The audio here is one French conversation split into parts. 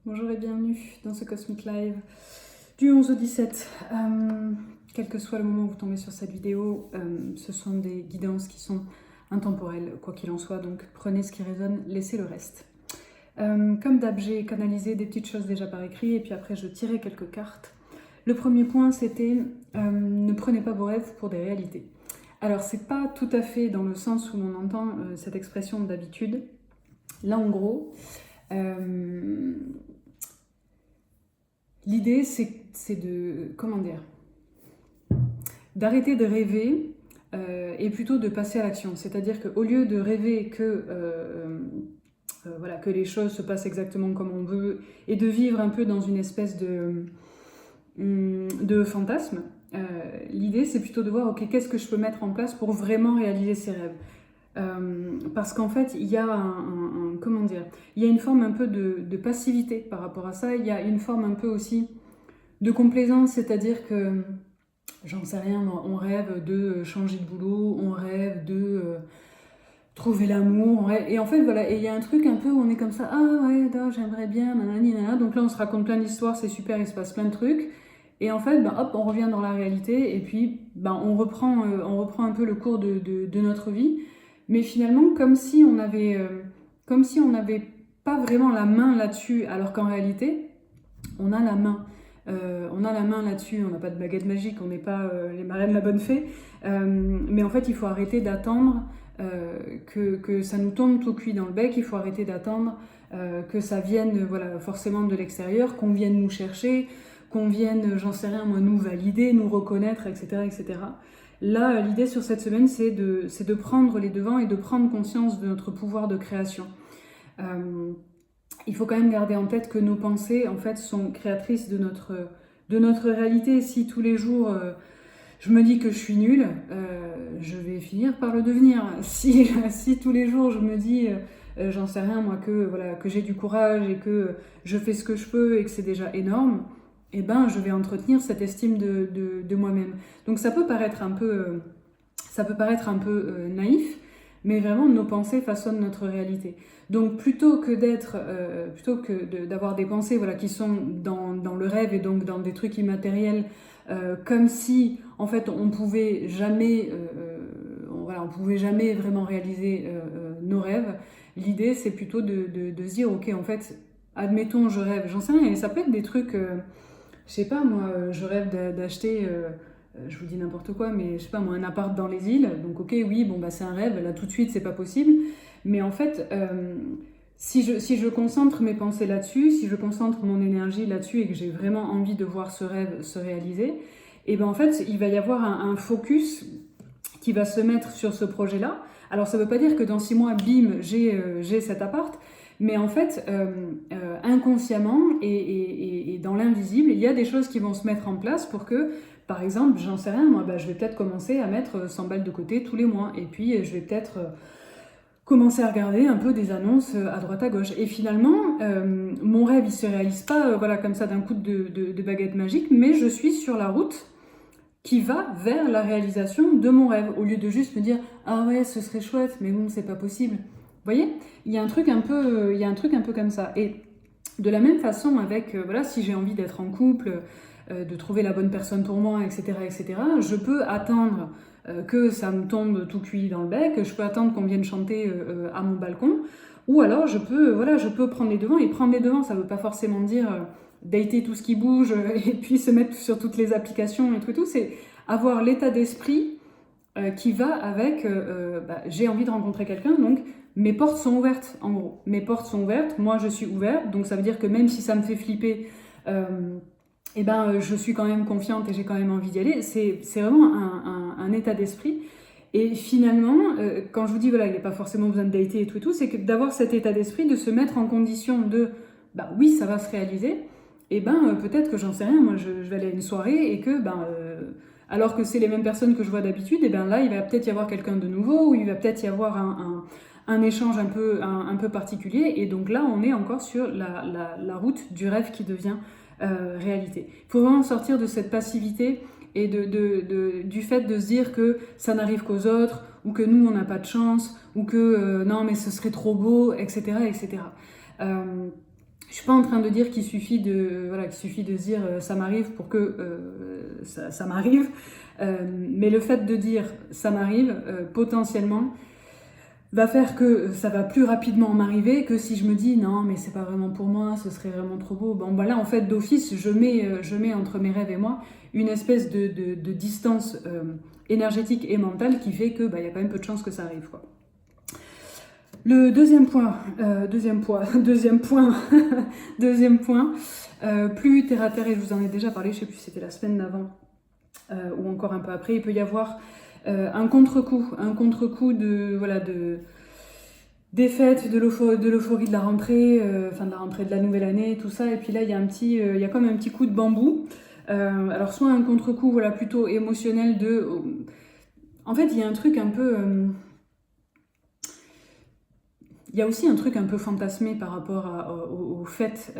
Bonjour et bienvenue dans ce Cosmic Live du 11 au 17. Quel que soit le moment où vous tombez sur cette vidéo, ce sont des guidances qui sont intemporelles, quoi qu'il en soit, donc prenez ce qui résonne, laissez le reste. Comme d'hab, j'ai canalisé des petites choses déjà par écrit et puis après je tirais quelques cartes. Le premier point c'était ne prenez pas vos rêves pour des réalités. Alors c'est pas tout à fait dans le sens où l'on entend cette expression d'habitude. Là en gros, l'idée, c'est de, comment dire, d'arrêter de rêver et plutôt de passer à l'action. C'est-à-dire qu'au lieu de rêver voilà, que les choses se passent exactement comme on veut et de vivre un peu dans une espèce de fantasme, l'idée, c'est plutôt de voir, ok, qu'est-ce que je peux mettre en place pour vraiment réaliser ces rêves. Parce qu'en fait, il y a comment dire, il y a une forme un peu de passivité par rapport à ça. Il y a une forme un peu aussi de complaisance, c'est-à-dire que, j'en sais rien, on rêve de changer de boulot, on rêve de trouver l'amour, et en fait, voilà, et il y a un truc un peu où on est comme ça, ah ouais, j'aimerais bien, nanani, nanana. Donc là, on se raconte plein d'histoires, c'est super, il se passe plein de trucs. Et en fait, ben, hop, on revient dans la réalité, et puis ben, on reprend un peu le cours de notre vie. Mais finalement, comme si on n'avait pas vraiment la main là-dessus, alors qu'en réalité, on a la main. On a la main là-dessus, on n'a pas de baguette magique, on n'est pas les marraines de la bonne fée. Mais en fait, il faut arrêter d'attendre que ça nous tombe tout cuit dans le bec, il faut arrêter d'attendre que ça vienne voilà, forcément de l'extérieur, qu'on vienne nous chercher, qu'on vienne, j'en sais rien, moi, nous valider, nous reconnaître, etc. etc. Là, l'idée sur cette semaine, c'est de prendre les devants et de prendre conscience de notre pouvoir de création. Il faut quand même garder en tête que nos pensées, en fait, sont créatrices de notre réalité. Si tous les jours, je me dis que je suis nulle, je vais finir par le devenir. Si tous les jours, je me dis, j'en sais rien, moi, que j'ai du courage et que je fais ce que je peux et que c'est déjà énorme, eh ben, je vais entretenir cette estime de moi-même. Donc ça peut paraître un peu, naïf, mais vraiment nos pensées façonnent notre réalité. Donc plutôt que d'avoir des pensées voilà, qui sont dans le rêve et donc dans des trucs immatériels, comme si en fait on pouvait jamais, voilà, on pouvait jamais vraiment réaliser nos rêves, l'idée c'est plutôt de se dire ok en fait, admettons je rêve, j'en sais rien, et ça peut être des trucs, je sais pas moi, je rêve d'acheter je vous dis n'importe quoi, mais je sais pas moi, un appart dans les îles, donc ok, oui, bon bah c'est un rêve, là tout de suite c'est pas possible, mais en fait, si je concentre mes pensées là-dessus, si je concentre mon énergie là-dessus et que j'ai vraiment envie de voir ce rêve se réaliser, et ben en fait, il va y avoir un focus qui va se mettre sur ce projet-là. Alors ça veut pas dire que dans 6 mois, bim, j'ai cet appart, mais en fait, inconsciemment et dans l'invisible, il y a des choses qui vont se mettre en place pour que, par exemple, j'en sais rien, moi, bah, je vais peut-être commencer à mettre 100 balles de côté tous les mois, et puis je vais peut-être commencer à regarder un peu des annonces à droite à gauche. Et finalement, mon rêve, il se réalise pas voilà, comme ça d'un coup de baguette magique, mais je suis sur la route qui va vers la réalisation de mon rêve, au lieu de juste me dire « Ah ouais, ce serait chouette, mais bon, c'est pas possible ». Vous voyez, il y a un truc un peu comme ça. Et de la même façon, avec, voilà, si j'ai envie d'être en couple, de trouver la bonne personne pour moi, etc., je peux attendre que ça me tombe tout cuit dans le bec, je peux attendre qu'on vienne chanter à mon balcon, ou alors je peux prendre les devants, et prendre les devants, ça veut pas forcément dire dater tout ce qui bouge et puis se mettre sur toutes les applications et tout, c'est avoir l'état d'esprit qui va avec j'ai envie de rencontrer quelqu'un, donc mes portes sont ouvertes, en gros. Mes portes sont ouvertes, moi je suis ouverte, donc ça veut dire que même si ça me fait flipper, je suis quand même confiante et j'ai quand même envie d'y aller. C'est vraiment un état d'esprit. Et finalement, quand je vous dis, voilà, il n'y a pas forcément besoin de dater et tout, c'est que d'avoir cet état d'esprit, de se mettre en condition de, bah oui, ça va se réaliser, et peut-être que j'en sais rien, moi je vais aller à une soirée et que, alors que c'est les mêmes personnes que je vois d'habitude, et là, il va peut-être y avoir quelqu'un de nouveau, ou il va peut-être y avoir un échange un peu particulier, et donc là, on est encore sur la route du rêve qui devient réalité. Il faut vraiment sortir de cette passivité et du fait de se dire que ça n'arrive qu'aux autres, ou que nous, on n'a pas de chance, ou que non, mais ce serait trop beau, etc. etc. Je suis pas en train de dire qu'il suffit de se dire ça m'arrive pour que ça m'arrive, mais le fait de dire ça m'arrive, potentiellement, va faire que ça va plus rapidement m'arriver que si je me dis non mais c'est pas vraiment pour moi, ce serait vraiment trop beau. Bon bah là en fait d'office je mets entre mes rêves et moi une espèce de distance énergétique et mentale qui fait que bah, y a quand même peu de chances que ça arrive quoi. Le deuxième point, plus terre à terre, et je vous en ai déjà parlé, je sais plus si c'était la semaine d'avant ou encore un peu après, il peut y avoir un contre-coup des fêtes, de l'euphorie de la rentrée, de la rentrée de la nouvelle année, tout ça, et puis là il y a comme un petit coup de bambou. Alors soit un contre-coup plutôt émotionnel en fait il y a un truc un peu... Il y a aussi un truc un peu fantasmé par rapport aux fêtes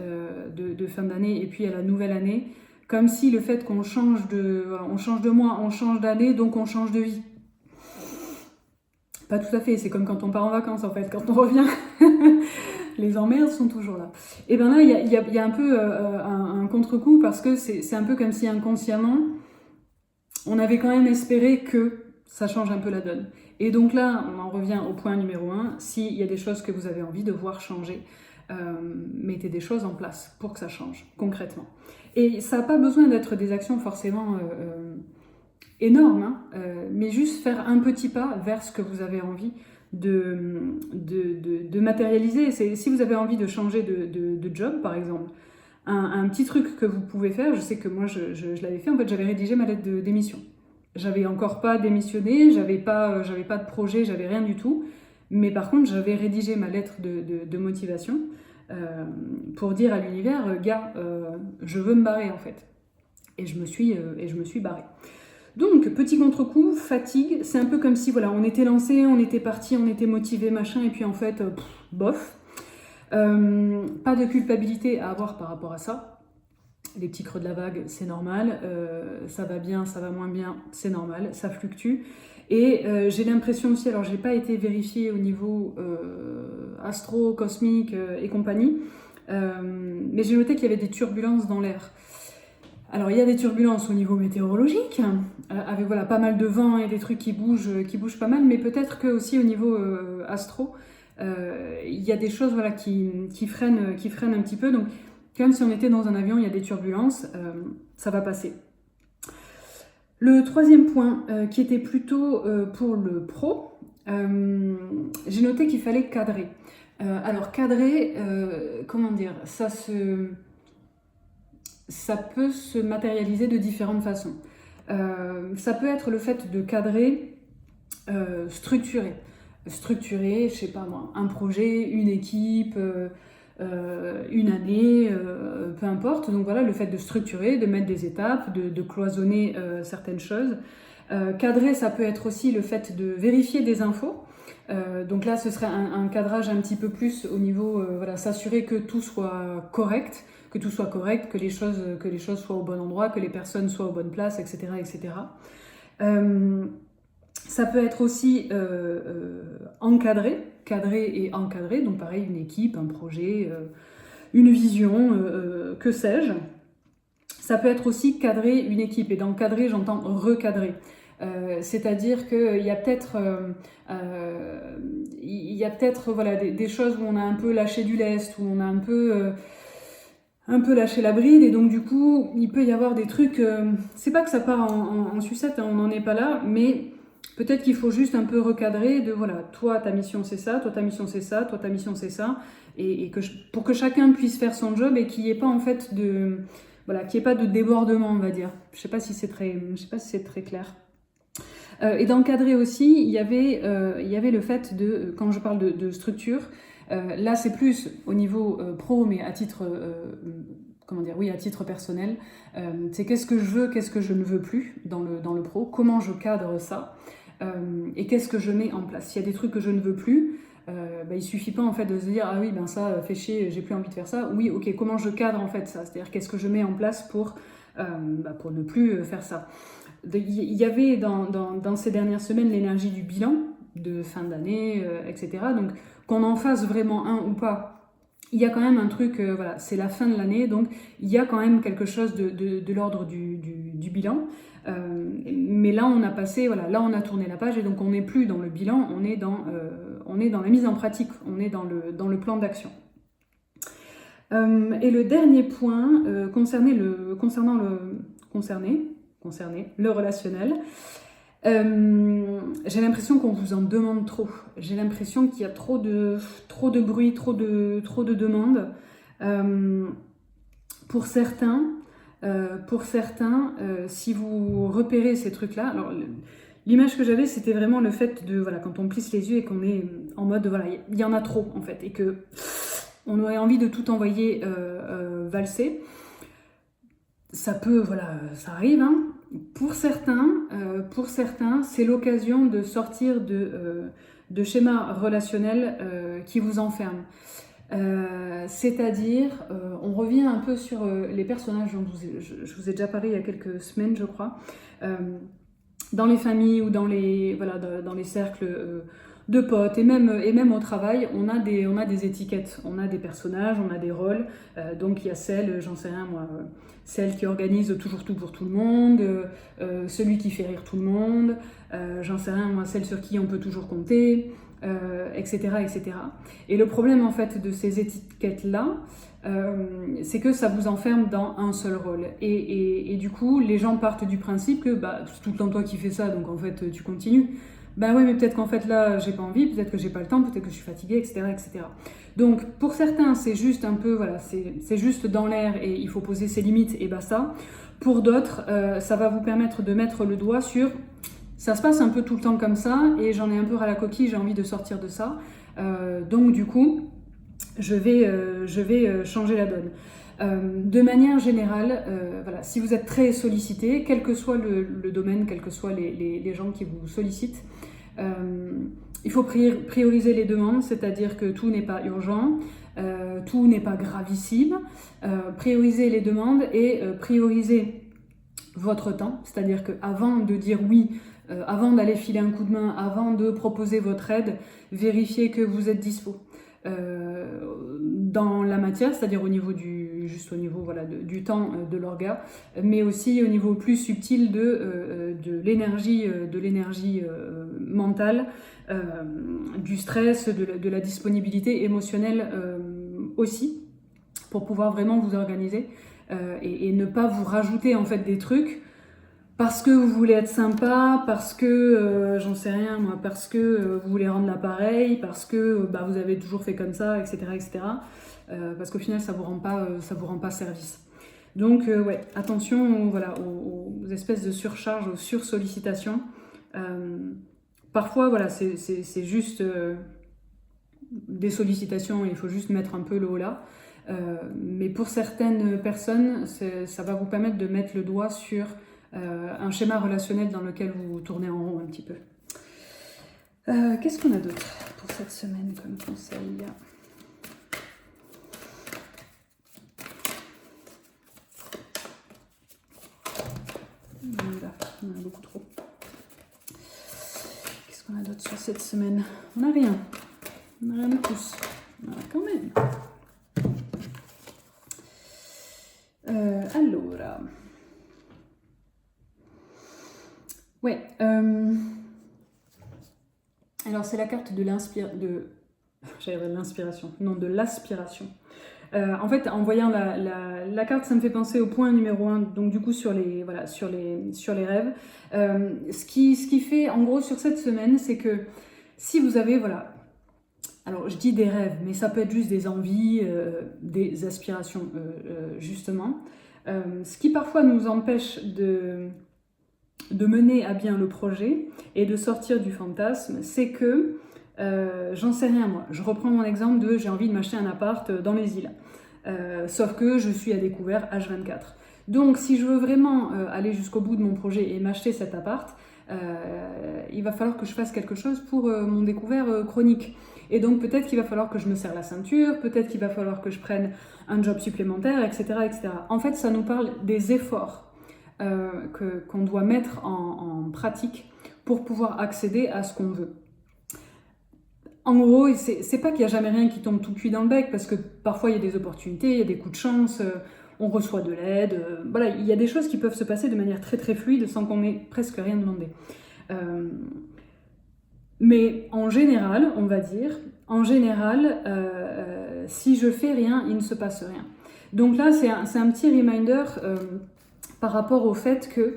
de fin d'année et puis à la nouvelle année, comme si le fait qu'on change de mois, on change d'année, donc on change de vie. Pas tout à fait, c'est comme quand on part en vacances en fait, quand on revient, les emmerdes sont toujours là. Et bien là, il y a un peu un contre-coup parce que c'est un peu comme si inconsciemment, on avait quand même espéré que ça change un peu la donne. Et donc là, on en revient au point numéro 1, s'il y a des choses que vous avez envie de voir changer, mettez des choses en place pour que ça change, concrètement. Et ça n'a pas besoin d'être des actions forcément énormes, hein, mais juste faire un petit pas vers ce que vous avez envie de matérialiser. Si vous avez envie de changer de job, par exemple, un petit truc que vous pouvez faire, je sais que moi je l'avais fait, en fait j'avais rédigé ma lettre de démission. J'avais encore pas démissionné, j'avais pas de projet, j'avais rien du tout. Mais par contre, j'avais rédigé ma lettre de motivation pour dire à l'univers, gars, je veux me barrer en fait. Et je me suis barrée. Donc, petit contre-coup, fatigue, c'est un peu comme si on était lancé, on était parti, on était motivé, machin, et puis en fait, bof. Pas de culpabilité à avoir par rapport à ça. Les petits creux de la vague, c'est normal. Ça va bien, ça va moins bien, c'est normal. Ça fluctue. Et j'ai l'impression aussi, alors j'ai pas été vérifiée au niveau astro, cosmique et compagnie, mais j'ai noté qu'il y avait des turbulences dans l'air. Alors il y a des turbulences au niveau météorologique, avec pas mal de vent et des trucs qui bougent pas mal, mais peut-être que aussi au niveau astro, il y a des choses qui freinent un petit peu. Donc comme si on était dans un avion, il y a des turbulences, ça va passer. Le troisième point, qui était plutôt pour le pro, j'ai noté qu'il fallait cadrer. Alors cadrer, comment dire, ça peut se matérialiser de différentes façons. Ça peut être le fait de cadrer structuré. Structurer, je sais pas moi, un projet, une équipe, une année, peu importe. Donc voilà, le fait de structurer, de mettre des étapes, de cloisonner certaines choses. Cadrer, ça peut être aussi le fait de vérifier des infos. Donc là, ce serait un cadrage un petit peu plus au niveau, s'assurer que tout soit correct, que les choses soient au bon endroit, que les personnes soient aux bonnes places, etc., etc. Ça peut être aussi cadré et encadré, donc pareil, une équipe, un projet, une vision, que sais-je. Ça peut être aussi cadrer une équipe, et dans cadrer, j'entends recadrer. C'est-à-dire qu'il y a peut-être des choses où on a un peu lâché du lest, où on a un peu lâché la bride, et donc du coup il peut y avoir des trucs, c'est pas que ça part en sucette, hein, on n'en est pas là, mais peut-être qu'il faut juste un peu recadrer de toi ta mission c'est ça, toi ta mission c'est ça, toi ta mission c'est ça, et pour que chacun puisse faire son job et qu'il n'y ait pas en fait qu'il n'y ait pas de débordement, on va dire. Je sais pas si c'est très clair. Et d'encadrer aussi, il y avait le fait de, quand je parle de structure, là c'est plus au niveau pro, mais à titre, à titre personnel, c'est qu'est-ce que je veux, qu'est-ce que je ne veux plus dans le pro, comment je cadre ça, et qu'est-ce que je mets en place. S'il y a des trucs que je ne veux plus, il suffit pas en fait de se dire ah oui ben ça fait chier, j'ai plus envie de faire ça. Oui, ok, comment je cadre en fait ça, c'est-à-dire qu'est-ce que je mets en place pour ne plus faire ça. Il y avait dans ces dernières semaines l'énergie du bilan de fin d'année, etc. Donc qu'on en fasse vraiment un ou pas, il y a quand même un truc, voilà, c'est la fin de l'année, donc il y a quand même quelque chose de l'ordre du bilan. Mais là, on a passé, voilà, là on a tourné la page et donc on n'est plus dans le bilan, on est dans la mise en pratique, on est dans le plan d'action. Et le dernier point concernait le relationnel. J'ai l'impression qu'on vous en demande trop. J'ai l'impression qu'il y a trop de bruit, trop de demandes. Pour certains, si vous repérez ces trucs-là, alors l'image que j'avais, c'était vraiment le fait de, voilà, quand on plisse les yeux et qu'on est en mode, voilà, il y en a trop en fait, et que on aurait envie de tout envoyer valser. Ça peut, voilà, ça arrive, hein. Pour certains, c'est l'occasion de sortir de schémas relationnels qui vous enferment. C'est-à-dire, on revient un peu sur les personnages dont je vous ai déjà parlé il y a quelques semaines, je crois. Dans les familles ou dans les cercles de potes et même au travail, on a des étiquettes, on a des personnages, on a des rôles. Donc il y a celle, j'en sais rien moi, celle qui organise toujours tout pour tout le monde, celui qui fait rire tout le monde, j'en sais rien moi, celle sur qui on peut toujours compter, etc., etc. Et le problème en fait de ces étiquettes-là, c'est que ça vous enferme dans un seul rôle. Et du coup, les gens partent du principe que bah, c'est tout le temps toi qui fais ça, donc en fait tu continues. Ben oui, mais peut-être qu'en fait là j'ai pas envie, peut-être que j'ai pas le temps, peut-être que je suis fatiguée, etc., etc. Donc pour certains c'est juste un peu, voilà, c'est juste dans l'air et il faut poser ses limites et basta. Pour d'autres, ça va vous permettre de mettre le doigt sur ça se passe un peu tout le temps comme ça et j'en ai un peu ras la coquille, j'ai envie de sortir de ça. Donc du coup, je vais changer la donne. De manière générale, voilà, si vous êtes très sollicité, quel que soit le domaine, quels que soient les gens qui vous sollicitent, il faut prioriser les demandes, c'est-à-dire que tout n'est pas urgent, tout n'est pas gravissime. Prioriser les demandes et prioriser votre temps, c'est-à-dire qu'avant de dire oui, avant d'aller filer un coup de main, avant de proposer votre aide, vérifiez que vous êtes dispo. Dans la matière, c'est-à-dire au niveau juste au niveau voilà, du temps de l'orga, mais aussi au niveau plus subtil de l'énergie mentale, du stress, de la disponibilité émotionnelle aussi, pour pouvoir vraiment vous organiser et ne pas vous rajouter en fait des trucs parce que vous voulez être sympa, parce que j'en sais rien moi, parce que vous voulez rendre l'appareil, parce que bah, vous avez toujours fait comme ça, etc., etc. Parce qu'au final ça vous rend pas service. Donc ouais, attention voilà, aux espèces de surcharge, aux sursollicitations. Parfois voilà, c'est juste des sollicitations, il faut juste mettre un peu le haut là. Mais pour certaines personnes, ça va vous permettre de mettre le doigt sur un schéma relationnel dans lequel vous tournez en rond un petit peu. Qu'est-ce qu'on a d'autre pour cette semaine comme conseil ? Là, on en a beaucoup trop. Qu'est-ce qu'on a d'autre sur cette semaine ? On n'a rien. On n'a rien de plus. On en a quand même. Allora. Ouais. Alors c'est la carte de l'inspiration. Non, de l'aspiration. En fait, en voyant la carte, ça me fait penser au point numéro 1, donc du coup sur les rêves. Ce qui fait, en gros, sur cette semaine, c'est que si vous avez, voilà, alors je dis des rêves, mais ça peut être juste des envies, des aspirations, justement. Ce qui parfois nous empêche de mener à bien le projet et de sortir du fantasme, c'est que j'en sais rien moi. Je reprends mon exemple de j'ai envie de m'acheter un appart dans les îles. Sauf que je suis à découvert H24. Donc si je veux vraiment aller jusqu'au bout de mon projet et m'acheter cet appart, il va falloir que je fasse quelque chose pour mon découvert chronique. Et donc peut-être qu'il va falloir que je me serre la ceinture, peut-être qu'il va falloir que je prenne un job supplémentaire, etc., etc. En fait, ça nous parle des efforts qu'on doit mettre en pratique pour pouvoir accéder à ce qu'on veut. en gros, c'est pas qu'il n'y a jamais rien qui tombe tout cuit dans le bec, parce que parfois il y a des opportunités, il y a des coups de chance, on reçoit de l'aide, voilà, il y a des choses qui peuvent se passer de manière très très fluide sans qu'on ait presque rien demandé. Mais en général, on va dire, si je fais rien, il ne se passe rien. Donc là, c'est un petit reminder par rapport au fait que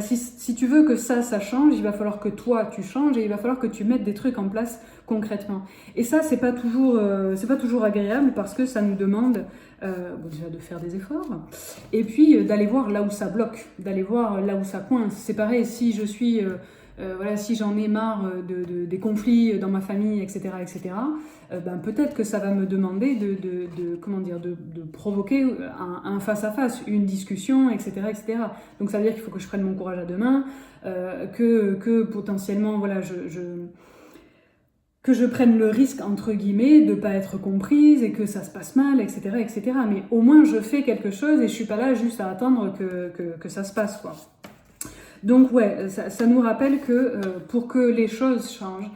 si tu veux que ça change, il va falloir que toi tu changes et il va falloir que tu mettes des trucs en place concrètement. Et ça, c'est pas toujours agréable parce que ça nous demande déjà de faire des efforts et puis d'aller voir là où ça bloque, d'aller voir là où ça coince. C'est pareil, si je suis si j'en ai marre des conflits dans ma famille, etc., peut-être que ça va me demander de provoquer un face-à-face, une discussion, etc. Donc ça veut dire qu'il faut que je prenne mon courage à deux mains, que potentiellement, voilà, que je prenne le risque, entre guillemets, de ne pas être comprise et que ça se passe mal, etc. Mais au moins, je fais quelque chose et je ne suis pas là juste à attendre que ça se passe, quoi. Donc ouais, ça nous rappelle que pour que les choses changent,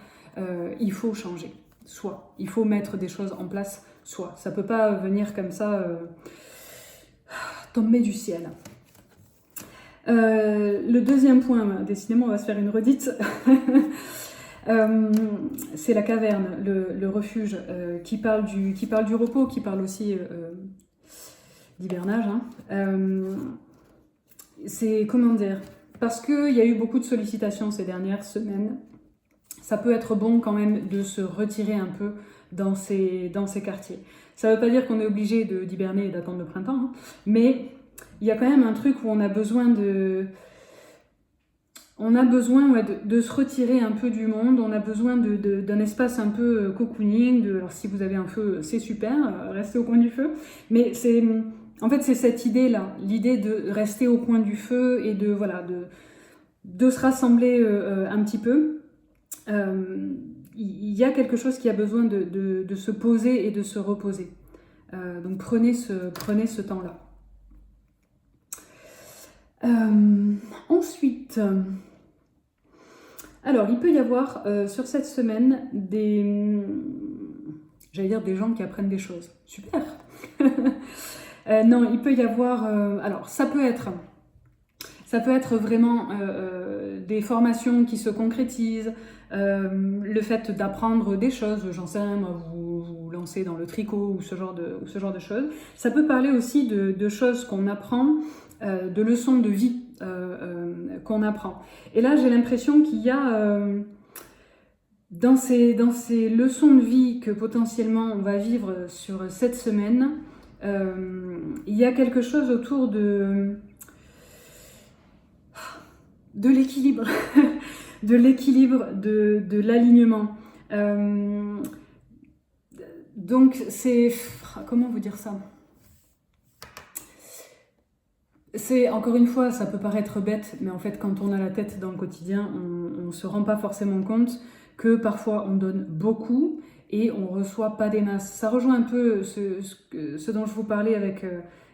il faut changer. Soit, il faut mettre des choses en place, soit. Ça peut pas venir comme ça, tomber du ciel. Le deuxième point, décidément on va se faire une redite, c'est la caverne, le refuge, qui parle du repos, qui parle aussi d'hibernage. C'est, comment dire, parce qu'il y a eu beaucoup de sollicitations ces dernières semaines, ça peut être bon quand même de se retirer un peu dans ces quartiers. Ça ne veut pas dire qu'on est obligé d'hiberner et d'attendre le printemps, mais il y a quand même un truc où on a besoin de se retirer un peu du monde, on a besoin d'un espace un peu cocooning. Alors si vous avez un feu, c'est super, restez au coin du feu, mais en fait c'est cette idée-là, l'idée de rester au coin du feu et de se rassembler un petit peu. Il y a quelque chose qui a besoin de se poser et de se reposer. Donc prenez ce temps-là. Ensuite, alors il peut y avoir sur cette semaine des gens qui apprennent des choses. Super. Non, il peut y avoir... alors ça peut être vraiment des formations qui se concrétisent, le fait d'apprendre des choses, j'en sais rien, vous lancer dans le tricot ou ce genre de choses. Ça peut parler aussi de choses qu'on apprend, de leçons de vie qu'on apprend. Et là, j'ai l'impression qu'il y a dans ces leçons de vie que potentiellement on va vivre sur cette semaine, il y a quelque chose autour de l'équilibre, de l'alignement. Donc c'est... Comment vous dire ça ? C'est, encore une fois, ça peut paraître bête, mais en fait, quand on a la tête dans le quotidien, on ne se rend pas forcément compte que parfois on donne beaucoup et on ne reçoit pas des masses. Ça rejoint un peu ce dont je vous parlais avec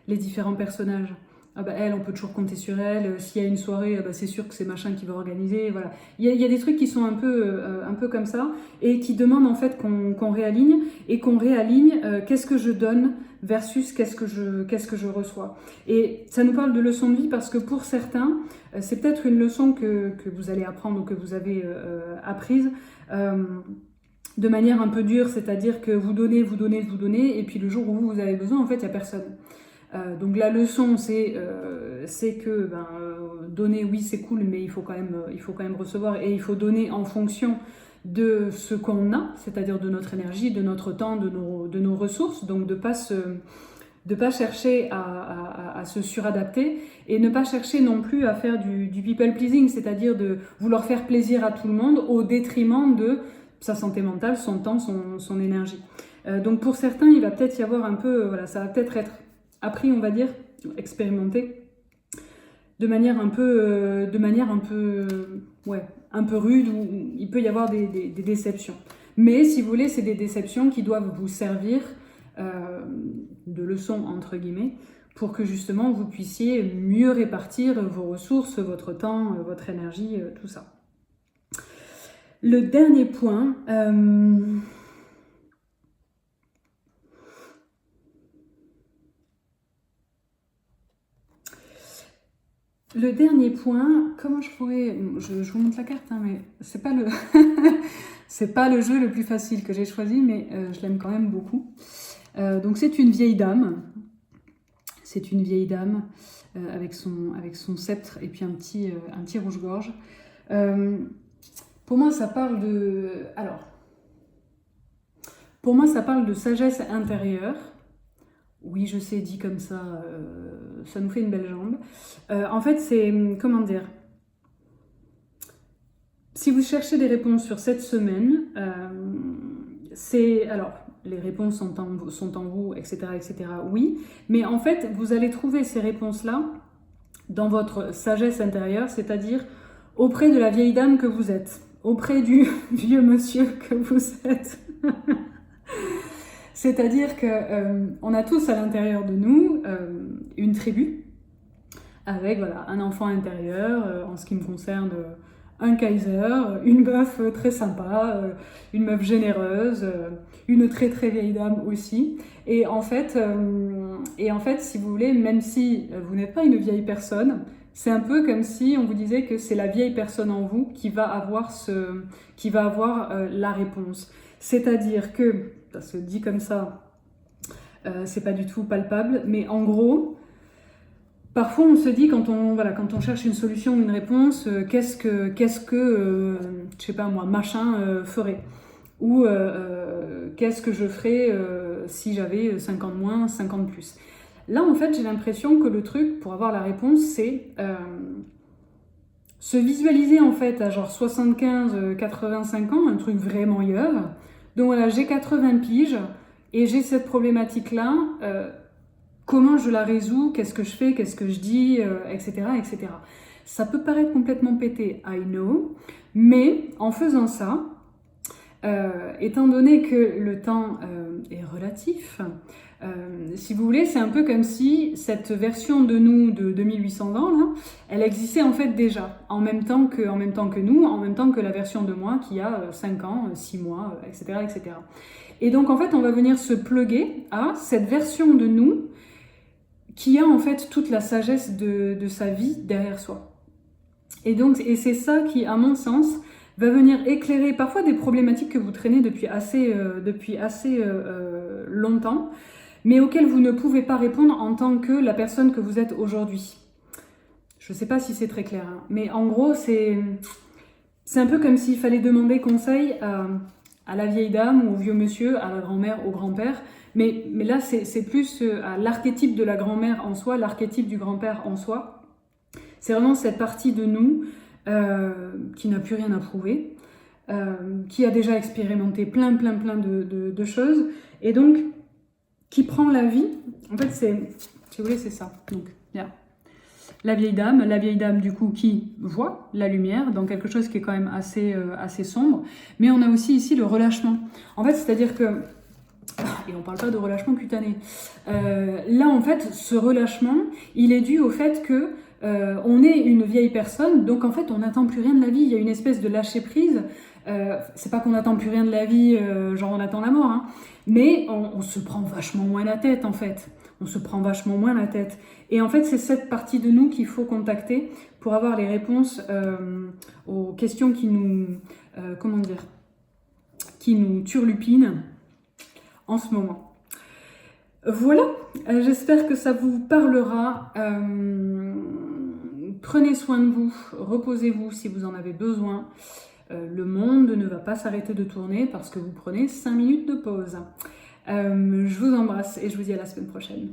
les différents personnages. Ah bah elle, on peut toujours compter sur elle. S'il y a une soirée, c'est sûr que c'est machin qui va organiser. Voilà. Il y a des trucs qui sont un peu comme ça et qui demandent en fait qu'on réaligne et qu'on réaligne qu'est-ce que je donne versus qu'est-ce que je reçois. Et ça nous parle de leçon de vie parce que pour certains, c'est peut-être une leçon que vous allez apprendre ou que vous avez apprise de manière un peu dure, c'est-à-dire que vous donnez, et puis le jour où vous avez besoin, en fait, il n'y a personne. Donc la leçon, c'est que donner, oui, c'est cool, mais il faut quand même recevoir et il faut donner en fonction de ce qu'on a, c'est-à-dire de notre énergie, de notre temps, de nos ressources. Donc de pas chercher à se suradapter et ne pas chercher non plus à faire du people pleasing, c'est-à-dire de vouloir faire plaisir à tout le monde au détriment de sa santé mentale, son temps, son énergie. Donc pour certains, il va peut-être y avoir un peu, ça va peut-être être appris, on va dire, expérimenté de manière un peu rude, où il peut y avoir des déceptions. Mais si vous voulez, c'est des déceptions qui doivent vous servir de leçons, entre guillemets, pour que justement vous puissiez mieux répartir vos ressources, votre temps, votre énergie, tout ça. Le dernier point, comment je pourrais... Je vous montre la carte, hein, mais c'est pas le... c'est pas le jeu le plus facile que j'ai choisi, mais je l'aime quand même beaucoup. Donc c'est une vieille dame. C'est une vieille dame avec son sceptre et puis un petit rouge-gorge. Pour moi, ça parle de... Alors, pour moi, ça parle de sagesse intérieure. Oui, je sais, dit comme ça, ça nous fait une belle jambe. En fait, c'est... Comment dire? Si vous cherchez des réponses sur cette semaine, c'est... Alors, les réponses sont en vous, etc., etc., oui. Mais en fait, vous allez trouver ces réponses-là dans votre sagesse intérieure, c'est-à-dire auprès de la vieille dame que vous êtes, auprès du vieux monsieur que vous êtes. C'est-à-dire qu'on a tous à l'intérieur de nous une tribu, avec voilà, un enfant intérieur, en ce qui me concerne, un Kaiser, une meuf très sympa, une meuf généreuse, une très très vieille dame aussi. Et en fait, si vous voulez, même si vous n'êtes pas une vieille personne, c'est un peu comme si on vous disait que c'est la vieille personne en vous qui va avoir la réponse. C'est-à-dire que, ça se dit comme ça, c'est pas du tout palpable, mais en gros, parfois on se dit quand on cherche une solution ou une réponse, qu'est-ce que je sais pas moi, machin ferait, ou qu'est-ce que je ferais si j'avais 50 de moins, 50 de plus. Là en fait j'ai l'impression que le truc pour avoir la réponse c'est se visualiser en fait à genre 75, 85 ans, un truc vraiment yeuve. Donc voilà, j'ai 80 piges et j'ai cette problématique là. Comment je la résous, qu'est-ce que je fais, qu'est-ce que je dis, etc., etc. Ça peut paraître complètement pété, I know, mais en faisant ça, étant donné que le temps est relatif, si vous voulez, c'est un peu comme si cette version de nous de 2800 ans, là, elle existait en fait déjà, en même temps que nous, en même temps que la version de moi qui a 5 ans, 6 mois, etc., etc. Et donc en fait, on va venir se plugger à cette version de nous qui a en fait toute la sagesse de sa vie derrière soi. Et c'est ça qui, à mon sens, va venir éclairer parfois des problématiques que vous traînez depuis assez longtemps, mais auxquelles vous ne pouvez pas répondre en tant que la personne que vous êtes aujourd'hui. Je ne sais pas si c'est très clair, hein, mais en gros, c'est un peu comme s'il fallait demander conseil à la vieille dame ou au vieux monsieur, à la grand-mère, au grand-père. Mais là, c'est plus à l'archétype de la grand-mère en soi, l'archétype du grand-père en soi. C'est vraiment cette partie de nous qui n'a plus rien à prouver, qui a déjà expérimenté plein de choses, et donc qui prend la vie. En fait, si vous voulez, c'est ça. Donc, yeah. La vieille dame du coup qui voit la lumière dans quelque chose qui est quand même assez sombre, mais on a aussi ici le relâchement. En fait, c'est-à-dire que, et on parle pas de relâchement cutané, là en fait, ce relâchement, il est dû au fait que on est une vieille personne, donc en fait on n'attend plus rien de la vie, il y a une espèce de lâcher prise. C'est pas qu'on n'attend plus rien de la vie, genre on attend la mort, hein, mais on se prend vachement moins la tête en fait. On se prend vachement moins la tête. Et en fait, c'est cette partie de nous qu'il faut contacter pour avoir les réponses aux questions qui nous, qui nous turlupinent en ce moment. Voilà, j'espère que ça vous parlera. Prenez soin de vous, reposez-vous si vous en avez besoin. Le monde ne va pas s'arrêter de tourner parce que vous prenez 5 minutes de pause. Je vous embrasse et je vous dis à la semaine prochaine.